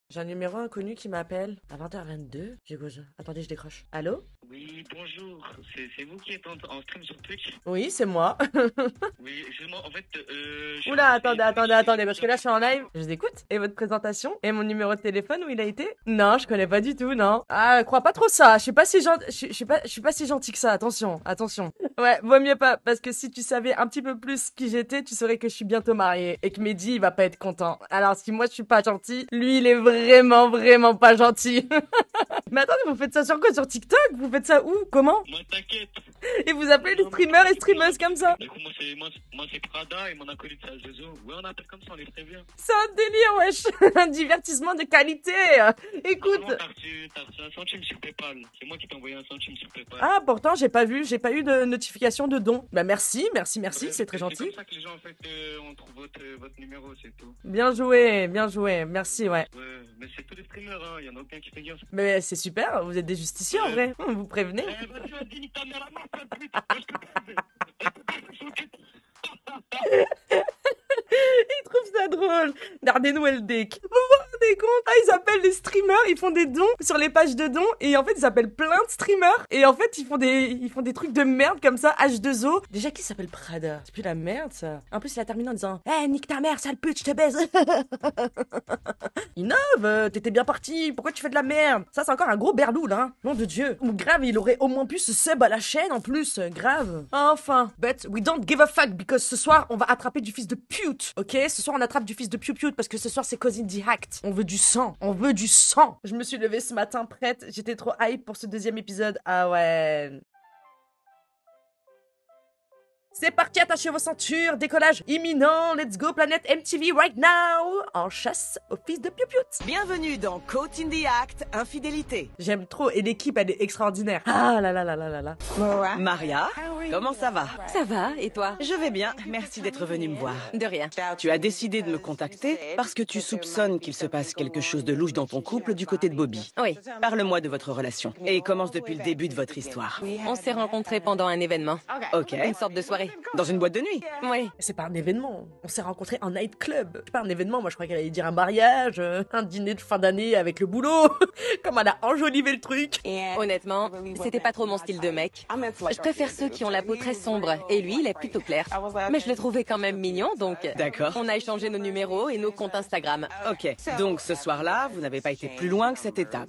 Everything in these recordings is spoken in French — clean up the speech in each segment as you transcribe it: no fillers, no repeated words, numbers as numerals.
J'ai un numéro inconnu qui m'appelle à 20h22. J'ai quoi ça? Attendez, je décroche. Allô? Oui, bonjour. C'est vous qui êtes en stream sur Twitch? Oui, c'est moi. Oui, excusez-moi, en fait, Oula, attendez, parce que là, je suis en live. Je vous écoute. Et votre présentation? Et mon numéro de téléphone, où il a été? Non, je connais pas du tout, non. Ah, crois pas trop ça. Je suis pas si gentil, je suis pas si gentil que ça. Attention. Ouais, vaut mieux pas, parce que si tu savais un petit peu plus qui j'étais, tu saurais que je suis bientôt mariée et que Mehdi, il va pas être content. Alors, si moi, je suis pas gentil, lui, il est vraiment pas gentil. Mais attendez, vous faites ça sur quoi? Sur TikTok? Vous faites ça où? Comment? moi, t'inquiète. Et vous appelez les streamers et streameuses comme ça? Du coup, moi, c'est Prada et mon acolyte, c'est Azozo. Ouais, on appelle comme ça, on les prévient. C'est un délire, wesh. Un divertissement de qualité. Écoute. Normalement, t'as reçu un centime sur PayPal. C'est moi qui t'ai envoyé un centime sur PayPal. Ah, pourtant, j'ai pas eu de notification de don. Bah, merci, Ouais, c'est très C'est gentil. comme ça que les gens, en fait, on trouve votre numéro, c'est tout. Bien joué, merci, ouais. Ouais, mais c'est tous les streamers, hein. Y en a aucun qui fait gaffe. Mais c'est super, vous êtes des justiciers en vrai. Vous prévenez. Eh, vas-y, nique ta mère à mort, pas de pute. Est-ce que Ils trouvent ça drôle. Gardez-nous LDK. Vous vous rendez compte? Ah, ils appellent les streamers, ils font des dons sur les pages de dons. Et en fait, ils appellent plein de streamers. Et en fait, ils font des trucs de merde comme ça, H2O. Déjà, qui s'appelle Prada? C'est plus la merde, ça. En plus, il a terminé en disant, eh, nique ta mère, sale pute, je te baise. Innove, t'étais bien parti. Pourquoi tu fais de la merde? Ça, c'est encore un gros berlou, là. Nom de Dieu. Ou grave, il aurait au moins pu se sub à la chaîne, en plus. Grave. Enfin. But we don't give a fuck, because ce soir, on va attraper du fils de pute. Ok? Ce soir, on attrape du fils de pute parce que ce soir, c'est Cousin the Hacked. On veut du sang. On veut du sang. Je me suis levée ce matin prête. J'étais trop hype pour ce deuxième épisode. Ah ouais. C'est parti, attachez vos ceintures, décollage imminent, let's go planète MTV right now, en chasse au fils de Piu Piu. Bienvenue dans Caught in the Act, Infidélité. J'aime trop, et l'équipe elle est extraordinaire. Ah là là là là là là. Maria, comment ça va? Ça va, et toi? Je vais bien, merci d'être venue me voir. De rien. Tu as décidé de me contacter parce que tu soupçonnes qu'il se passe quelque chose de louche dans ton couple du côté de Bobby. Oui, Parle-moi de votre relation et commence depuis le début de votre histoire. on s'est rencontrés pendant un événement. Ok. Une sorte de soirée. Dans une boîte de nuit? Oui. C'est pas un événement, on s'est rencontrés en nightclub. C'est pas un événement, moi je crois qu'elle allait dire un mariage, un dîner de fin d'année avec le boulot. Comme elle a enjolivé le truc. Honnêtement, c'était pas trop mon style de mec. Je préfère ceux qui ont la peau très sombre, et lui, il est plutôt clair. Mais je le trouvais quand même mignon, donc... D'accord. On a échangé nos numéros et nos comptes Instagram. Ok, donc ce soir-là, vous n'avez pas été plus loin que cette étape.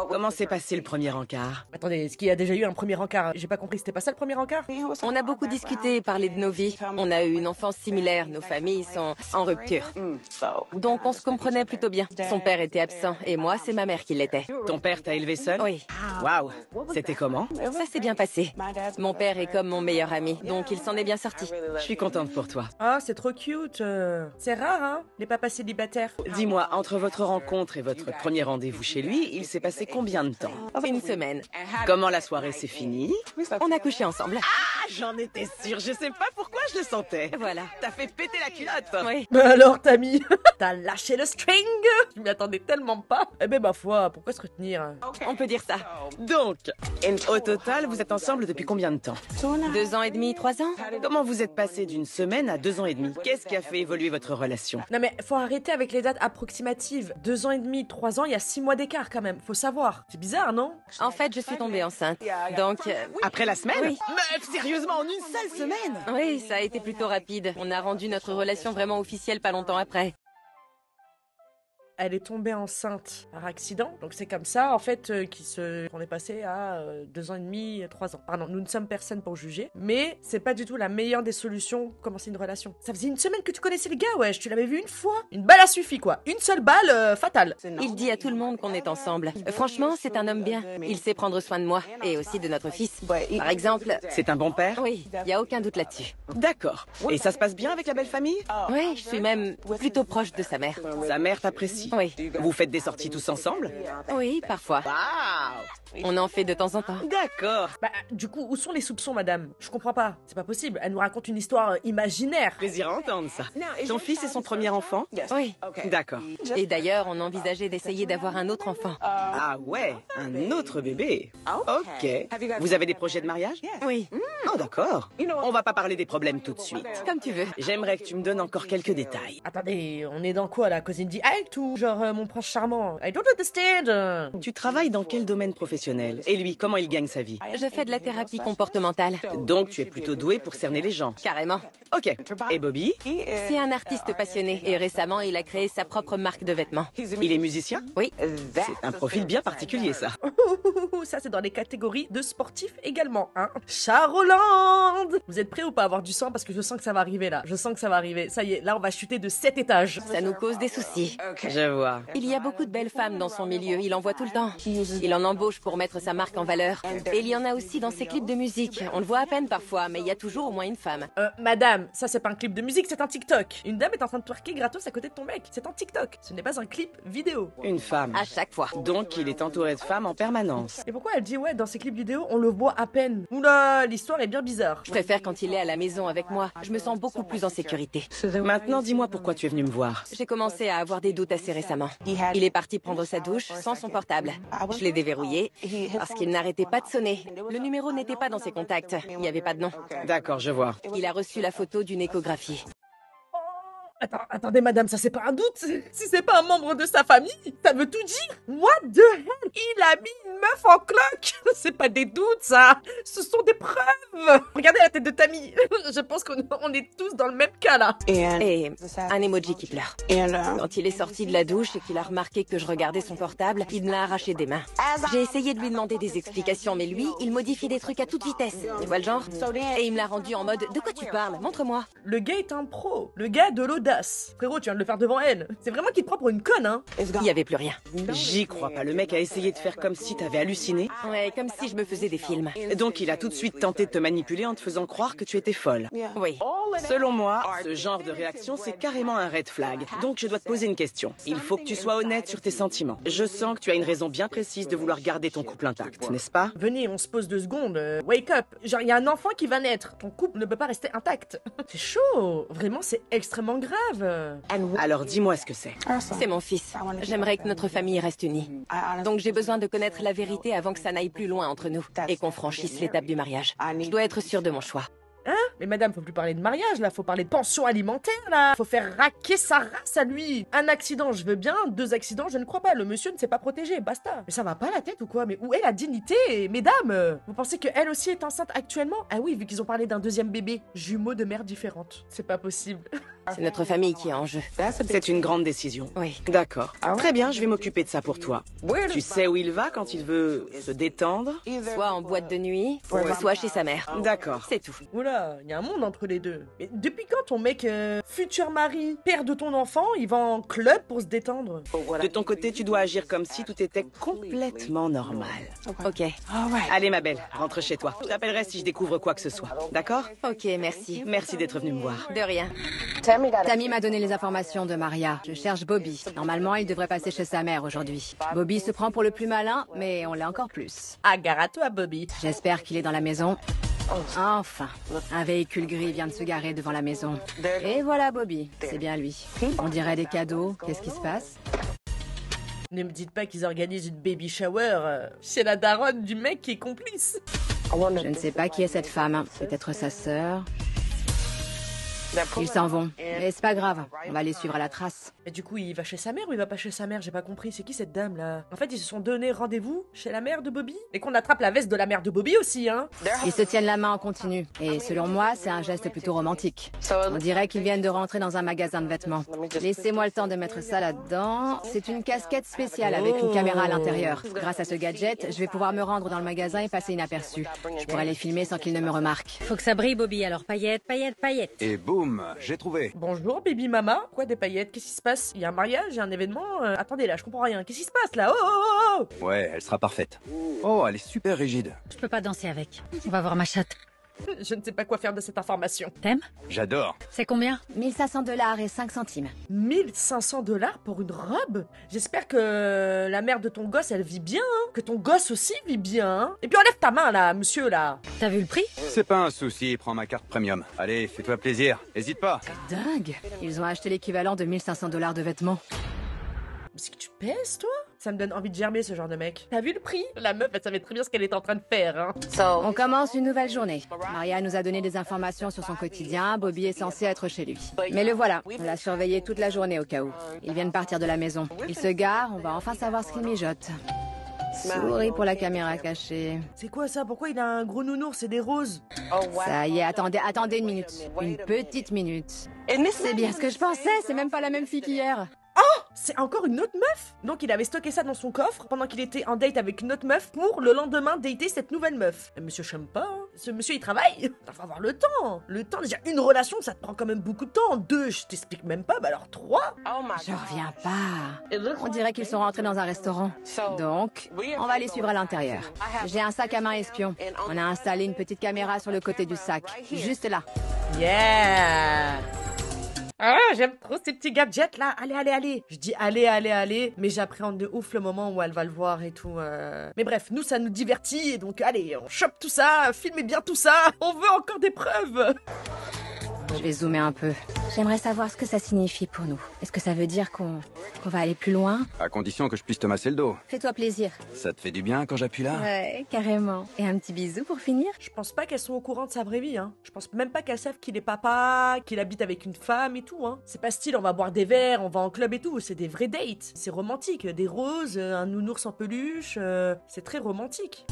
Comment s'est passé le premier encart? Attendez, est-ce qu'il y a déjà eu un premier encart? J'ai pas compris, c'était pas ça le premier encart? On a beaucoup discuté et parlé de nos vies. On a eu une enfance similaire, nos familles sont en rupture. Donc on se comprenait plutôt bien. Son père était absent, et moi, c'est ma mère qui l'était. Ton père t'a élevé seul? Oui. Waouh, c'était comment? Ça s'est bien passé. Mon père est comme mon meilleur ami, donc il s'en est bien sorti. Je suis contente pour toi. Ah, c'est trop cute. C'est rare, hein, les papas célibataires. Dis-moi, entre votre rencontre et votre premier rendez-vous chez lui, il s'est passé combien de temps? Une semaine. Comment la soirée s'est finie? On a couché ensemble. Ah, j'en étais sûre, je sais pas pourquoi je le sentais. Voilà. T'as fait péter la culotte. Oui. Bah alors, Tammy, t'as lâché le string. Je m'y attendais tellement pas. Eh ben, ma foi, pourquoi se retenir? On peut dire ça. Donc, au total, vous êtes ensemble depuis combien de temps? 2 ans et demi, 3 ans? Comment vous êtes passé d'une semaine à 2 ans et demi? Qu'est-ce qui a fait évoluer votre relation? Non mais faut arrêter avec les dates approximatives. 2 ans et demi, 3 ans, il y a 6 mois d'écart quand même. Faut savoir. C'est bizarre, non? En fait, je suis tombée enceinte. Donc, Après la semaine? Oui. Meuf, sérieusement, en une seule semaine? oui, ça a été plutôt rapide. On a rendu notre relation vraiment officielle pas longtemps après. Elle est tombée enceinte par accident. Donc c'est comme ça, en fait, qu'on est passé à 2 ans et demi, 3 ans. Pardon, nous ne sommes personne pour juger. Mais c'est pas du tout la meilleure des solutions pour commencer une relation. Ça faisait une semaine que tu connaissais le gars, wesh. Tu l'avais vu une fois. Une balle a suffi, quoi. Une seule balle, fatale. Il dit à tout le monde qu'on est ensemble. Franchement, c'est un homme bien. Il sait prendre soin de moi et aussi de notre fils. Par exemple, C'est un bon père? oui, il y a aucun doute là-dessus. D'accord. Et ça se passe bien avec la belle famille? Oui, je suis même plutôt proche de sa mère. Sa mère t'apprécie? Oui. Vous faites des sorties tous ensemble? Oui, parfois. Waouh! On en fait de temps en temps. D'accord. Bah, du coup, où sont les soupçons, madame? Je comprends pas. C'est pas possible. Elle nous raconte une histoire imaginaire. Plaisir à entendre ça. Ton fils est son premier enfant? Oui. D'accord. Et d'ailleurs, on envisageait d'essayer d'avoir un autre enfant. Ah ouais, un autre bébé. Ok. Vous avez des projets de mariage? Oui, Oh d'accord. On va pas parler des problèmes tout de suite. comme tu veux. J'aimerais que tu me donnes encore quelques détails. Attendez, on est dans quoi, la cousine dit Alt ou genre mon prince charmant? I don't understand. Tu travailles dans quel domaine professionnel? Et lui, comment il gagne sa vie? Je fais de la thérapie comportementale. Donc tu es plutôt doué pour cerner les gens. Carrément. Ok. Et Bobby? C'est un artiste passionné et récemment, il a créé sa propre marque de vêtements. Il est musicien? Oui. C'est un profil bien particulier ça. Ça, c'est dans les catégories de sportifs également, hein. Charoland! Vous êtes prêts ou pas à avoir du sang? Parce que je sens que ça va arriver là. Je sens que ça va arriver. Ça y est, là, on va chuter de 7 étages. Ça nous cause des soucis. Je vois. Il y a beaucoup de belles femmes dans son milieu, il en voit tout le temps. Il en embauche pour mettre sa marque en valeur. Et il y en a aussi dans ses clips de musique. On le voit à peine parfois, mais il y a toujours au moins une femme. Madame, ça c'est pas un clip de musique, c'est un TikTok. Une dame est en train de twerker gratos à côté de ton mec. C'est un TikTok. Ce n'est pas un clip vidéo. Une femme. À chaque fois. Donc il est entouré de femmes en permanence. Et pourquoi elle dit ouais, dans ses clips vidéo, on le voit à peine? Oula, l'histoire est bien bizarre. Je préfère quand il est à la maison avec moi. Je me sens beaucoup plus en sécurité. Maintenant, dis-moi pourquoi tu es venu me voir. J'ai commencé à avoir des doutes assez récemment. Il est parti prendre sa douche sans son portable. Je l'ai déverrouillé parce qu'il n'arrêtait pas de sonner. Le numéro n'était pas dans ses contacts. Il n'y avait pas de nom. D'accord, je vois. Il a reçu la photo d'une échographie. Attendez, madame, ça c'est pas un doute. Si c'est pas un membre de sa famille, ça veut tout dire. What the hell? Il a mis une meuf en cloque. C'est pas des doutes, ça. Ce sont des preuves. Regardez la tête de Tammy. Je pense qu'on est tous dans le même cas, là. Et un emoji qui pleure. Quand il est sorti de la douche et qu'il a remarqué que je regardais son portable, il me l'a arraché des mains. J'ai essayé de lui demander des explications, mais lui, il modifie des trucs à toute vitesse. Tu vois le genre? Et il me l'a rendu en mode « De quoi tu parles? Montre-moi !» Le gars est un pro. Le gars a de l'audace. Frérot, tu viens de le faire devant elle. C'est vraiment qu'il te prend pour une conne, hein. Il n'y avait plus rien. J'y crois pas. Le mec a essayé de faire comme si t'avais halluciné. Ouais, comme si je me faisais des films. Donc il a tout de suite tenté de te manipuler en te faisant croire que tu étais folle. Oui. Selon moi, ce genre de réaction, c'est carrément un red flag. Donc je dois te poser une question. Il faut que tu sois honnête sur tes sentiments. Je sens que tu as une raison bien précise de vouloir garder ton couple intact, n'est-ce pas? Venez, on se pose 2 secondes. Wake up. Genre, il y a un enfant qui va naître. Ton couple ne peut pas rester intact. C'est chaud. Vraiment, c'est extrêmement grave. Alors dis-moi ce que c'est. C'est mon fils. J'aimerais que notre famille reste unie. Donc j'ai besoin de connaître la vérité avant que ça n'aille plus loin entre nous et qu'on franchisse l'étape du mariage. Je dois être sûre de mon choix. Hein? Mais madame, faut plus parler de mariage, là. Faut parler de pension alimentaire, là. Faut faire raquer sa race à lui. Un accident, je veux bien. 2 accidents, je ne crois pas. Le monsieur ne s'est pas protégé, basta. Mais ça va pas la tête ou quoi? Mais où est la dignité? Mesdames, vous pensez qu'elle aussi est enceinte actuellement? Ah oui, vu qu'ils ont parlé d'un 2e bébé. Jumeaux de mères différentes. C'est pas possible. C'est notre famille qui est en jeu. C'est une grande décision. Oui. D'accord. Très bien, je vais m'occuper de ça pour toi. Tu sais où il va quand il veut se détendre? Soit en boîte de nuit, soit chez sa mère. D'accord. C'est tout. Oula, il y a un monde entre les deux. Mais depuis quand ton mec, futur mari, père de ton enfant, il va en club pour se détendre? De ton côté, tu dois agir comme si tout était complètement normal. Ok. Allez ma belle, rentre chez toi. Je t'appellerai si je découvre quoi que ce soit. D'accord? Ok, merci. Merci d'être venu me voir. De rien. Tammy m'a donné les informations de Maria. Je cherche Bobby. Normalement, il devrait passer chez sa mère aujourd'hui. Bobby se prend pour le plus malin, mais on l'est encore plus. Ah, gare à toi, Bobby. J'espère qu'il est dans la maison. Enfin, un véhicule gris vient de se garer devant la maison. Et voilà Bobby, c'est bien lui. On dirait des cadeaux. Qu'est-ce qui se passe? Ne me dites pas qu'ils organisent une baby shower chez la daronne du mec qui est complice. Je ne sais pas qui est cette femme. Peut-être sa sœur. Ils s'en vont. Mais c'est pas grave, on va les suivre à la trace. Et du coup, il va chez sa mère ou il va pas chez sa mère? J'ai pas compris. C'est qui cette dame là? En fait, ils se sont donné rendez-vous chez la mère de Bobby? Et qu'on attrape la veste de la mère de Bobby aussi, hein? Ils se tiennent la main en continu. Et selon moi, c'est un geste plutôt romantique. On dirait qu'ils viennent de rentrer dans un magasin de vêtements. Laissez-moi le temps de mettre ça là-dedans. C'est une casquette spéciale avec une caméra à l'intérieur. Grâce à ce gadget, je vais pouvoir me rendre dans le magasin et passer inaperçu. Je pourrai les filmer sans qu'ils ne me remarquent. Faut que ça brille, Bobby, alors paillettes, paillettes, paillettes. Et boum, j'ai trouvé. Bonjour, baby mama. Quoi, des paillettes? Qu'est-ce qui se passe? Il y a un mariage, il y a un événement? Attendez, là, je comprends rien. Qu'est-ce qui se passe là? Oh! Ouais, elle sera parfaite. Oh, elle est super rigide. Je peux pas danser avec. On va voir ma chatte. Je ne sais pas quoi faire de cette information. T'aimes? J'adore. C'est combien? 1500 $ et 5 centimes. 1500 $ pour une robe? J'espère que la mère de ton gosse, elle vit bien, hein. Que ton gosse aussi vit bien, hein. Et puis enlève ta main, là, monsieur, là. T'as vu le prix? C'est pas un souci, prends ma carte premium. Allez, fais-toi plaisir. Hésite pas. Dingue. Ils ont acheté l'équivalent de 1500 $ de vêtements. C'est que tu pèses, toi? Ça me donne envie de germer, ce genre de mec. T'as vu le prix? La meuf, elle savait très bien ce qu'elle était en train de faire, hein. On commence une nouvelle journée. Maria nous a donné des informations sur son quotidien. Bobby est censé être chez lui. Mais le voilà. On l'a surveillé toute la journée au cas où. Il vient de partir de la maison. Il se gare, on va enfin savoir ce qu'il mijote. Souris pour la caméra cachée. C'est quoi ça? Pourquoi il a un gros nounours et des roses? Ça y est, attendez une minute. Une petite minute. C'est bien ce que je pensais, c'est même pas la même fille qu'hier. C'est encore une autre meuf? Donc il avait stocké ça dans son coffre pendant qu'il était en date avec une autre meuf pour le lendemain dater cette nouvelle meuf. Monsieur j'aime pas, hein. Ce monsieur il travaille. Faut avoir le temps. Le temps, déjà une relation ça te prend quand même beaucoup de temps. Deux, je t'explique même pas, bah alors trois. Je reviens pas. On dirait qu'ils sont rentrés dans un restaurant. Donc, on va les suivre à l'intérieur. J'ai un sac à main espion. On a installé une petite caméra sur le côté du sac. Juste là. Yeah! Ah, j'aime trop ces petits gadgets là. Allez. Je dis allez. Mais j'appréhende de ouf le moment où elle va le voir et tout. Mais bref, nous ça nous divertit. Et donc allez, on chope tout ça. Filmez bien tout ça. On veut encore des preuves. Je vais zoomer un peu. J'aimerais savoir ce que ça signifie pour nous. Est-ce que ça veut dire qu'on va aller plus loin? À condition que je puisse te masser le dos. Fais-toi plaisir. Ça te fait du bien quand j'appuie là? Ouais, carrément. Et un petit bisou pour finir? Je pense pas qu'elles sont au courant de sa vraie vie, hein. Je pense même pas qu'elles savent qu'il est papa, qu'il habite avec une femme et tout, hein. C'est pas style, on va boire des verres, on va en club et tout. C'est des vrais dates. C'est romantique. Des roses, un nounours en peluche. C'est très romantique.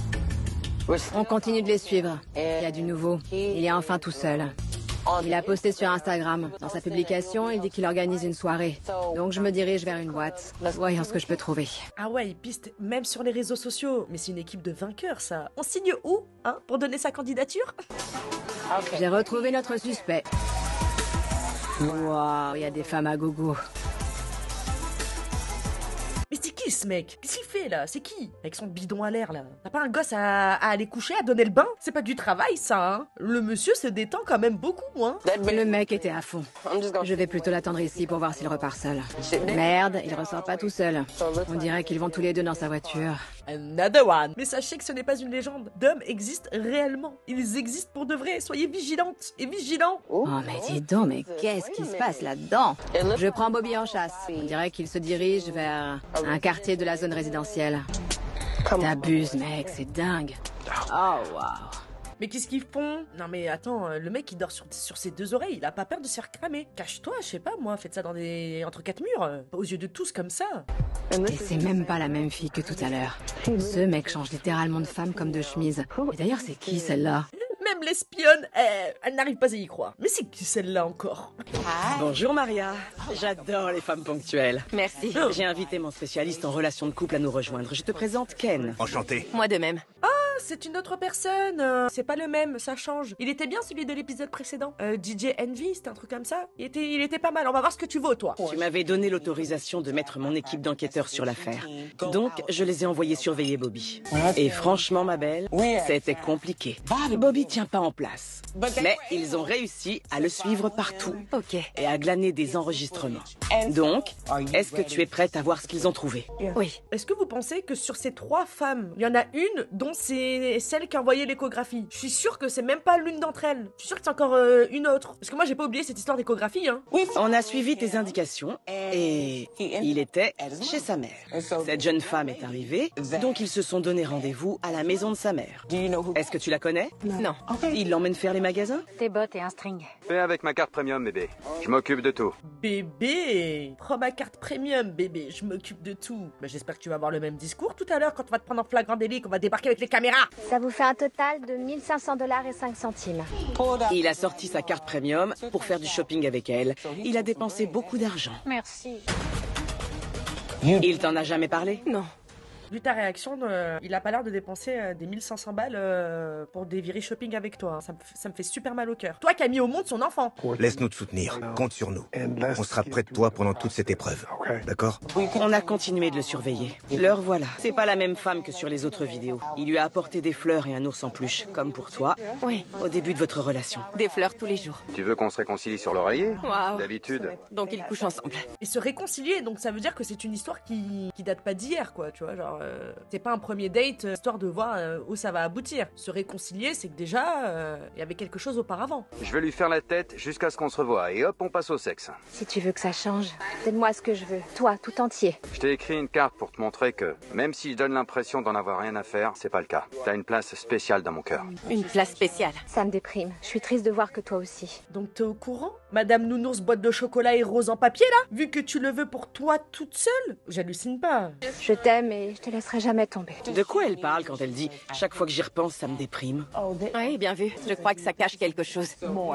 On continue de les suivre. Il y a du nouveau. Il est enfin tout seul. Il a posté sur Instagram. Dans sa publication, il dit qu'il organise une soirée. Donc je me dirige vers une boîte. Voyons ce que je peux trouver. Ah ouais, il piste même sur les réseaux sociaux. Mais c'est une équipe de vainqueurs, ça. On signe où, hein, pour donner sa candidature? J'ai retrouvé notre suspect. Waouh, il y a des femmes à gogo. Mais c'est qui ce mec? Qu'est-ce qu'il fait là? C'est qui? Avec son bidon à l'air là. T'as pas un gosse à aller coucher, à donner le bain? C'est pas du travail ça, hein? Le monsieur se détend quand même beaucoup, hein? Le mec était à fond. Je vais plutôt l'attendre ici pour voir s'il repart seul. Merde, il ressort pas tout seul. On dirait qu'ils vont tous les deux dans sa voiture. Another one. Mais sachez que ce n'est pas une légende. D'hommes existent réellement. Ils existent pour de vrai. Soyez vigilantes et vigilants. Oh mais dis donc, mais qu'est-ce qui se passe là-dedans? Je prends Bobby en chasse. On dirait qu'il se dirige vers un quartier de la zone résidentielle. T'abuses, mec, c'est dingue. Oh, waouh. Mais qu'est-ce qu'ils font? Non mais attends, le mec il dort sur ses deux oreilles, il a pas peur de se faire cramer. Cache-toi, je sais pas moi, faites ça entre quatre murs, pas aux yeux de tous comme ça. Et c'est même pas la même fille que tout à l'heure. Ce mec change littéralement de femme comme de chemise. Et d'ailleurs, c'est qui celle-là? Même l'espionne, elle n'arrive pas à y croire. Mais c'est qui celle-là encore? Bonjour Maria. J'adore les femmes ponctuelles. Merci. J'ai invité mon spécialiste en relations de couple à nous rejoindre. Je te présente Ken. Enchanté. Moi de même. C'est une autre personne. C'est pas le même, ça change. Il était bien celui de l'épisode précédent. DJ Envy, c'était un truc comme ça. Il était pas mal. On va voir ce que tu vaux, toi. Tu m'avais donné l'autorisation de mettre mon équipe d'enquêteurs sur l'affaire. Donc, je les ai envoyés surveiller Bobby. Et franchement, ma belle, c'était compliqué. Bobby tient pas en place. Mais ils ont réussi à le suivre partout. Ok. Et à glaner des enregistrements. Donc, est-ce que tu es prête à voir ce qu'ils ont trouvé? Oui. Est-ce que vous pensez que sur ces trois femmes, il y en a une dont c'est celle qui a envoyé l'échographie? Je suis sûre que c'est même pas l'une d'entre elles. Je suis sûre que c'est encore une autre. Parce que moi, j'ai pas oublié cette histoire d'échographie, hein. On a suivi tes indications et il était chez sa mère. Cette jeune femme est arrivée, donc ils se sont donné rendez-vous à la maison de sa mère. Est-ce que tu la connais? Non. Il l'emmène faire les magasins? Tes bottes et un string. Fais avec ma carte premium, bébé. Je m'occupe de tout. Bébé, prends ma carte premium, bébé, je m'occupe de tout. Bah, j'espère que tu vas avoir le même discours tout à l'heure quand on va te prendre en flagrant délit, qu'on va débarquer avec les caméras. Ça vous fait un total de 1500 $ et 5 centimes. Il a sorti sa carte premium pour faire du shopping avec elle. Il a dépensé beaucoup d'argent. Merci. Il t'en a jamais parlé? Non. Vu ta réaction, il a pas l'air de dépenser des 1500 balles pour des virées shopping avec toi. Hein. Ça me fait super mal au cœur. Toi qui as mis au monde son enfant. Laisse-nous te soutenir. Compte sur nous. On sera près de toi pendant toute cette épreuve. D'accord? On a continué de le surveiller. Le revoilà. C'est pas la même femme que sur les autres vidéos. Il lui a apporté des fleurs et un ours en peluche, comme pour toi. Oui, Au début de votre relation. des fleurs tous les jours. Tu veux qu'on se réconcilie sur l'oreiller? Waouh. D'habitude. Donc ils couchent ensemble. Et se réconcilier, donc ça veut dire que c'est une histoire qui date pas d'hier, quoi, tu vois, genre, c'est pas un premier date, histoire de voir où ça va aboutir. Se réconcilier, c'est que déjà, il y avait quelque chose auparavant. Je vais lui faire la tête jusqu'à ce qu'on se revoie et hop, on passe au sexe. Si tu veux que ça change, donne-moi ce que je veux. Toi, tout entier. Je t'ai écrit une carte pour te montrer que, même si je donne l'impression d'en avoir rien à faire, c'est pas le cas. T'as une place spéciale dans mon cœur. Une place spéciale. Ça me déprime. Je suis triste de voir que toi aussi. Donc t'es au courant? Madame Nounours boîte de chocolat et rose en papier, là? Vu que tu le veux pour toi toute seule? J'hallucine pas. Je t'aime et je te laisserai jamais tomber. De quoi elle parle quand elle dit « Chaque fois que j'y repense, ça me déprime Oui, bien vu. Je crois que ça cache quelque chose.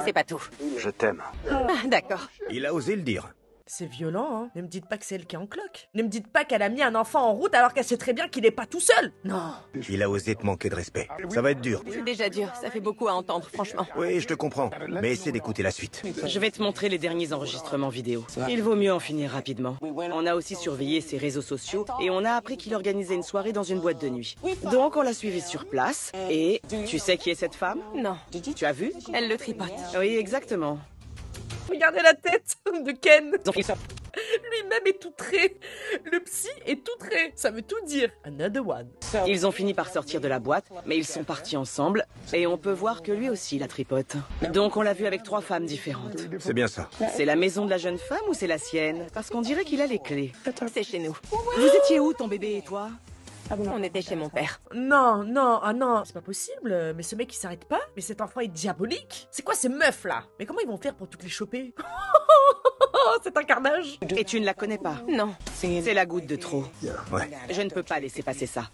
C'est pas tout. Je t'aime. Ah, d'accord. Il a osé le dire. C'est violent, hein. Ne me dites pas que c'est elle qui est en cloque. Ne me dites pas qu'elle a mis un enfant en route alors qu'elle sait très bien qu'il est pas tout seul. Non. Il a osé te manquer de respect. Ça va être dur. C'est déjà dur. Ça fait beaucoup à entendre, franchement. Oui, je te comprends. Mais essaie d'écouter la suite. » Je vais te montrer les derniers enregistrements vidéo. Il vaut mieux en finir rapidement. On a aussi surveillé ses réseaux sociaux et on a appris qu'il organisait une soirée dans une boîte de nuit. Donc on l'a suivi sur place et... Tu sais qui est cette femme? Non. Tu as vu? Elle le tripote. Oui, exactement. Regardez la tête de Ken. Lui-même est tout trait. Le psy est tout trait. Ça veut tout dire. Another one. Ils ont fini par sortir de la boîte, mais ils sont partis ensemble et on peut voir que lui aussi la tripote. Donc on l'a vu avec 3 femmes différentes. C'est bien ça. C'est la maison de la jeune femme ou c'est la sienne? Parce qu'on dirait qu'il a les clés. C'est chez nous. Vous étiez où, ton bébé et toi? On était chez mon père. Non, non, ah non, c'est pas possible. Mais ce mec il s'arrête pas. Mais cet enfant est diabolique. C'est quoi ces meufs là? Mais comment ils vont faire pour toutes les choper? C'est un carnage. Et tu ne la connais pas? Non. C'est la goutte de trop. Ouais. Je ne peux pas laisser passer ça.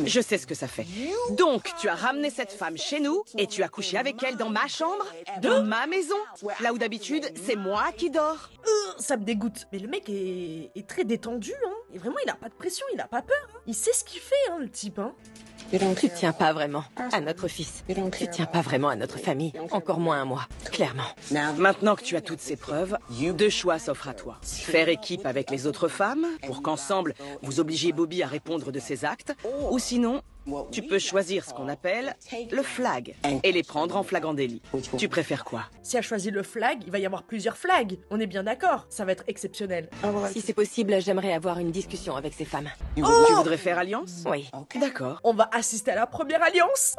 Je sais ce que ça fait. Donc, tu as ramené cette femme chez nous et tu as couché avec elle dans ma chambre, dans ma maison, là où d'habitude, c'est moi qui dors. Ça me dégoûte. Mais le mec est très détendu, hein. Et vraiment, il a pas de pression, il a pas peur. Hein. Il sait ce qu'il fait, hein, le type, hein. Tu tiens pas vraiment à notre fils. Tu tiens pas vraiment à notre famille. Encore moins à moi, clairement. Maintenant que tu as toutes ces preuves, 2 choix s'offrent à toi. Faire équipe avec les autres femmes, pour qu'ensemble, vous obligiez Bobby à répondre de ses actes, ou sinon, tu peux choisir ce qu'on appelle le flag et les prendre en flagrant délit. Tu préfères quoi? Si elle choisit le flag, il va y avoir plusieurs flags. On est bien d'accord. Ça va être exceptionnel. Si c'est possible, j'aimerais avoir une discussion avec ces femmes. Tu voudrais faire alliance? Oui. D'accord. On va assister à la première alliance.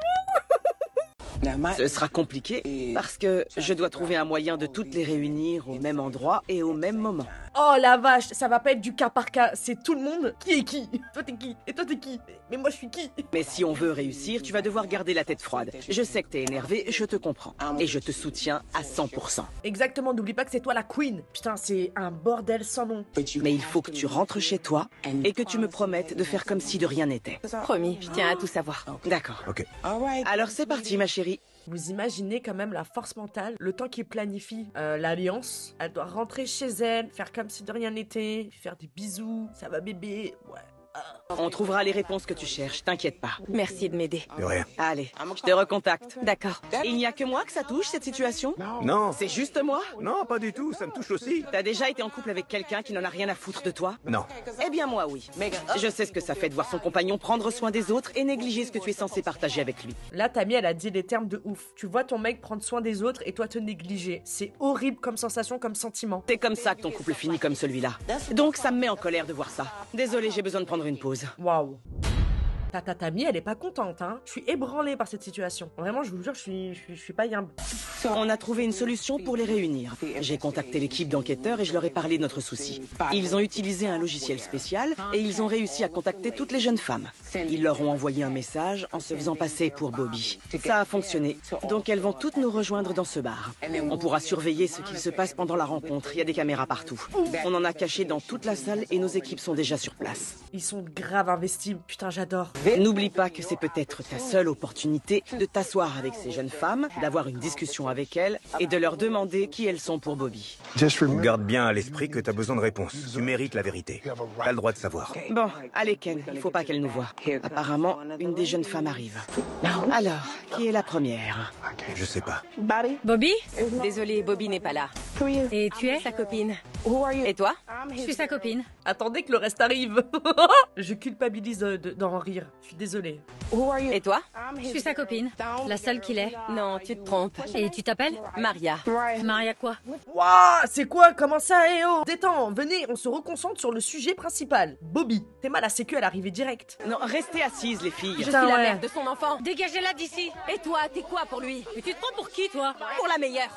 Ce sera compliqué parce que je dois trouver un moyen de toutes les réunir au même endroit et au même moment. Oh la vache, ça va pas être du cas par cas, c'est tout le monde. Qui est qui? Toi t'es qui? Et toi t'es qui? Mais moi je suis qui? Mais si on veut réussir, tu vas devoir garder la tête froide. Je sais que t'es énervé, je te comprends. Et je te soutiens à 100%. Exactement, n'oublie pas que c'est toi la queen. Putain, c'est un bordel sans nom. Mais il faut que tu rentres chez toi et que tu me promettes de faire comme si de rien n'était. Promis, je tiens à tout savoir. D'accord. Ok. Alors c'est parti, ma chérie. Vous imaginez quand même la force mentale, le temps qu'il planifie l'alliance. Elle doit rentrer chez elle, faire comme si de rien n'était, faire des bisous, ça va bébé, ouais. On trouvera les réponses que tu cherches, t'inquiète pas. Merci de m'aider. De rien. Allez, je te recontacte. D'accord. Il n'y a que moi que ça touche, cette situation? Non. C'est juste moi? Non, pas du tout. Ça me touche aussi. T'as déjà été en couple avec quelqu'un qui n'en a rien à foutre de toi? Non. Eh bien moi oui. Je sais ce que ça fait de voir son compagnon prendre soin des autres et négliger ce que tu es censé partager avec lui. Là, Tammy, elle a dit des termes de ouf. Tu vois ton mec prendre soin des autres et toi te négliger. C'est horrible comme sensation, comme sentiment. C'est comme ça que ton couple finit comme celui-là. Donc ça me met en colère de voir ça. Désolé, j'ai besoin de prendre une pause. Waouh. Ta Tammy, elle est pas contente, hein. Je suis ébranlée par cette situation. Vraiment, je vous jure, je suis pas yimbe. On a trouvé une solution pour les réunir. J'ai contacté l'équipe d'enquêteurs et je leur ai parlé de notre souci. Ils ont utilisé un logiciel spécial et ils ont réussi à contacter toutes les jeunes femmes. Ils leur ont envoyé un message en se faisant passer pour Bobby. Ça a fonctionné, donc elles vont toutes nous rejoindre dans ce bar. On pourra surveiller ce qu'il se passe pendant la rencontre. Il y a des caméras partout. On en a caché dans toute la salle et nos équipes sont déjà sur place. Ils sont grave investis. Putain, j'adore. N'oublie pas que c'est peut-être ta seule opportunité de t'asseoir avec ces jeunes femmes, d'avoir une discussion avec elles et de leur demander qui elles sont pour Bobby. Garde bien à l'esprit que t'as besoin de réponses. Tu mérites la vérité. T'as le droit de savoir. Bon, allez Ken, il faut pas qu'elle nous voie. Apparemment, une des jeunes femmes arrive. Alors, qui est la première? Je sais pas. Bobby? Désolée, Bobby n'est pas là. Et tu es? Sa copine. Et toi? Je suis sa copine. Attendez que le reste arrive. Je culpabilise d'en rire. Je suis désolée. Et toi? Je suis sa copine. La seule qu'il est. Non, tu te trompes. Et tu t'appelles? Maria. Maria quoi? Waouh, c'est quoi? Comment ça? Eh oh, détends, venez, on se reconcentre sur le sujet principal. Bobby, t'es mal à sécu à l'arrivée directe. Non, restez assises les filles. Je suis Putain, la ouais. mère de son enfant. Dégagez-la d'ici! Et toi, t'es quoi pour lui? Mais tu te prends pour qui, toi? Pour la meilleure.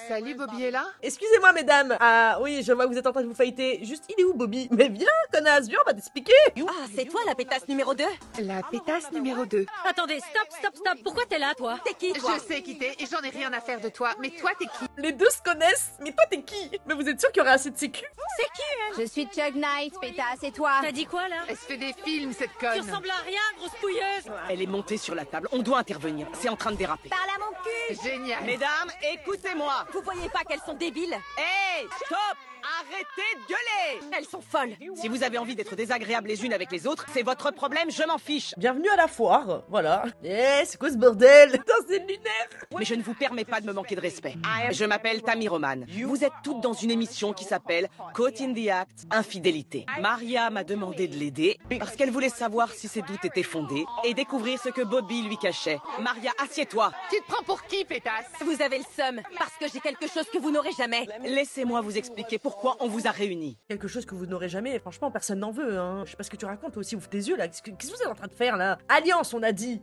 Salut, Bobby est là? Excusez-moi, mesdames. Ah oui, je vois que vous êtes en train de vous fighter. Juste, il est où, Bobby? Mais viens, connasse, viens, on va t'expliquer. Ah, c'est toi la pétasse numéro 2? La pétasse numéro 2. Attendez, stop! Pourquoi t'es là, toi? T'es qui, toi? Je sais qui t'es et j'en ai rien à faire de toi, mais toi, t'es qui? Les deux se connaissent, mais toi, t'es qui? Mais vous êtes sûr qu'il y aura assez de sécu? Je suis Chuck Knight, pétasse, et toi? T'as dit quoi, là? Elle se fait des films, cette Tu conne. ressembles à rien, grosse pouilleuse! Elle est montée sur la table, on doit intervenir. C'est en train de déraper. Parle à mon cul! Génial. Mesdames, écoutez-moi. Vous voyez pas qu'elles sont débiles? Hey, stop! Arrêtez de gueuler! Elles sont folles. Si vous avez envie d'être désagréables les unes avec les autres, c'est votre problème, je m'en fiche. Bienvenue à la foire, voilà. Eh, c'est quoi ce bordel? Putain, c'est lunaire. Mais je ne vous permets pas de me manquer de respect. Je m'appelle Tammy Roman. Vous êtes toutes dans une émission qui s'appelle Caught in the Act, Infidélité. Maria m'a demandé de l'aider parce qu'elle voulait savoir si ses doutes étaient fondés et découvrir ce que Bobby lui cachait. Maria, assieds-toi. Tu te prends pour qui, pétasse? Vous avez le seum parce que j'ai quelque chose que vous n'aurez jamais. Laissez-moi vous expliquer pourquoi on vous a réunis. Quelque chose que vous n'aurez jamais, franchement, personne n'en veut, hein. Je sais pas ce que tu racontes, toi aussi, ouvre tes yeux, là. Qu'est-ce que vous êtes en train de faire, là? Alliance, on a dit.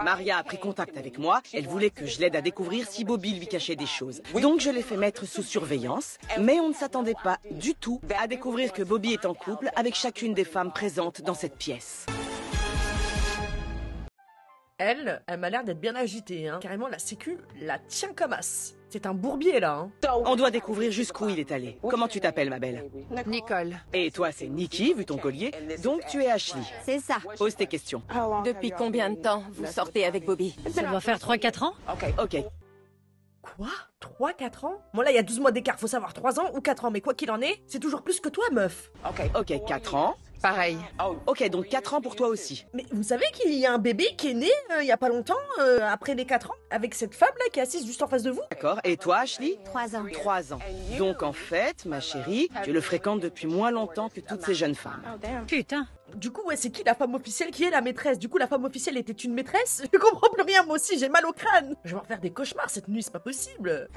Maria a pris contact avec moi. Elle voulait que je l'aide à découvrir si Bobby lui cachait des choses. Donc je l'ai fait mettre sous surveillance. Mais on ne s'attendait pas du tout à découvrir que Bobby est en couple avec chacune des femmes présentes dans cette pièce. Elle m'a l'air d'être bien agitée, hein. Carrément, la sécu la tient comme as. C'est un bourbier, là, hein. On doit découvrir jusqu'où il est allé. Comment tu t'appelles, ma belle? Nicole. Et toi, c'est Nikki, vu ton collier. Donc tu es Ashley. C'est ça. Pose tes questions. Depuis combien de temps vous sortez avec Bobby? Ça doit faire 3-4 ans? Ok. Quoi? 3-4 ans? Bon, là, il y a 12 mois d'écart, faut savoir 3 ans ou 4 ans, mais quoi qu'il en est, c'est toujours plus que toi, meuf. Ok, 4 ans. Pareil. Ok, donc 4 ans pour toi aussi. Mais vous savez qu'il y a un bébé qui est né il y a pas longtemps, après les 4 ans, avec cette femme-là qui est assise juste en face de vous? D'accord. Et toi, Ashley? 3 ans. 3 ans. Donc en fait, ma chérie, tu le fréquentes depuis moins longtemps que toutes ces jeunes femmes. Putain! Du coup, ouais, c'est qui la femme officielle qui est la maîtresse? Du coup, la femme officielle était une maîtresse? Je comprends plus rien, moi aussi, j'ai mal au crâne. Je vais en faire des cauchemars cette nuit, c'est pas possible.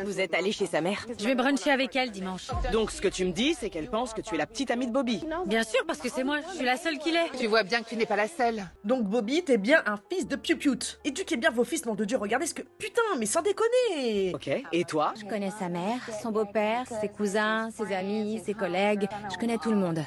Vous êtes allé chez sa mère? Je vais bruncher avec elle dimanche. Donc ce que tu me dis, c'est qu'elle pense que tu es la petite amie de Bobby. Bien sûr, parce que c'est moi, je suis la seule qu'il est. Tu vois bien que tu n'es pas la seule. Donc, Bobby, t'es bien un fils de piou-pioute. Éduquez bien vos fils, nom de Dieu, regardez ce que... Putain, mais sans déconner. Ok. Et toi? Je connais sa mère, son beau-père, ses cousins, ses amis, ses collègues. Je connais tout le monde.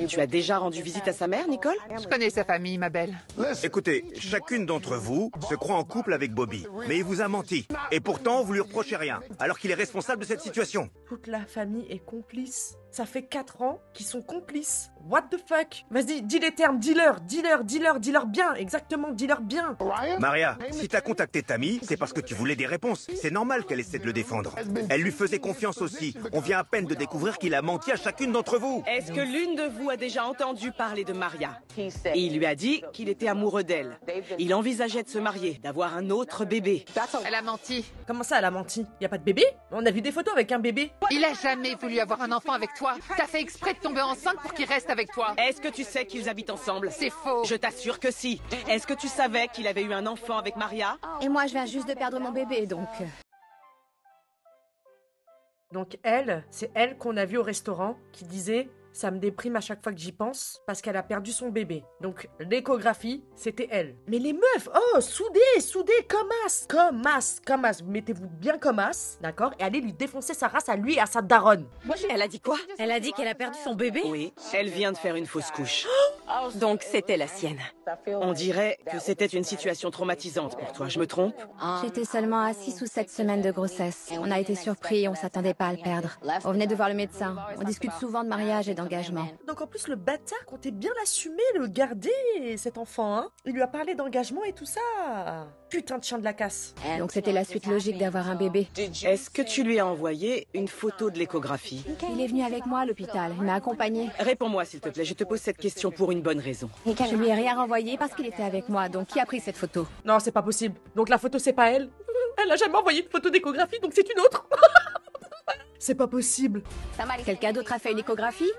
Tu as déjà rendu visite à sa mère, Nicole? Je connais sa famille, ma belle. Écoutez, chacune d'entre vous se croit en couple avec Bobby, mais il vous a menti. Et pourtant, vous lui reprochez rien, alors qu'il est responsable de cette situation. Toute la famille est complice. Ça fait 4 ans qu'ils sont complices. What the fuck? Vas-y, dis les termes, dis-leur bien, exactement, dis-leur bien. Maria, si t'as contacté Tammy, c'est parce que tu voulais des réponses. C'est normal qu'elle essaie de le défendre. Elle lui faisait confiance aussi. On vient à peine de découvrir qu'il a menti à chacune d'entre vous. Est-ce que l'une de vous a déjà entendu parler de Maria? Et il lui a dit qu'il était amoureux d'elle. Il envisageait de se marier, d'avoir un autre bébé. Elle a menti. Comment ça, elle a menti? Y a pas de bébé? On a vu des photos avec un bébé. Il a jamais voulu avoir un enfant avec toi. T'as fait exprès de tomber enceinte pour qu'il reste avec toi. Est-ce que tu sais qu'ils habitent ensemble? C'est faux. Je t'assure que si. Est-ce que tu savais qu'il avait eu un enfant avec Maria? Et moi, je viens juste de perdre mon bébé, donc... Donc elle, c'est elle qu'on a vue au restaurant qui disait « ça me déprime à chaque fois que j'y pense parce qu'elle a perdu son bébé ». Donc l'échographie, c'était elle. Mais les meufs, oh, soudées, comme as. Mettez-vous bien comme as, d'accord? Et allez lui défoncer sa race à lui et à sa daronne. Elle a dit quoi? Elle a dit qu'elle a perdu son bébé? Oui, elle vient de faire une fausse couche. Donc c'était la sienne. On dirait que c'était une situation traumatisante pour toi, je me trompe? J'étais seulement à 6 ou 7 semaines de grossesse. On a été surpris, on s'attendait pas à le perdre. On venait de voir le médecin. On discute souvent de mariage et d'engagement. Donc en plus, le bâtard comptait bien l'assumer, le garder, cet enfant, hein. Il lui a parlé d'engagement et tout ça. Putain de chien de la casse. Donc c'était la suite logique d'avoir un bébé. Est-ce que tu lui as envoyé une photo de l'échographie? Il est venu avec moi à l'hôpital, il m'a accompagné. Réponds-moi s'il te plaît, je te pose cette question pour une bonne raison. Je lui ai rien renvoyé parce qu'il était avec moi, donc qui a pris cette photo? Non, c'est pas possible. Donc la photo, c'est pas elle. Elle a jamais envoyé une photo d'échographie, donc c'est une autre. C'est pas possible. Quelqu'un d'autre a fait une échographie?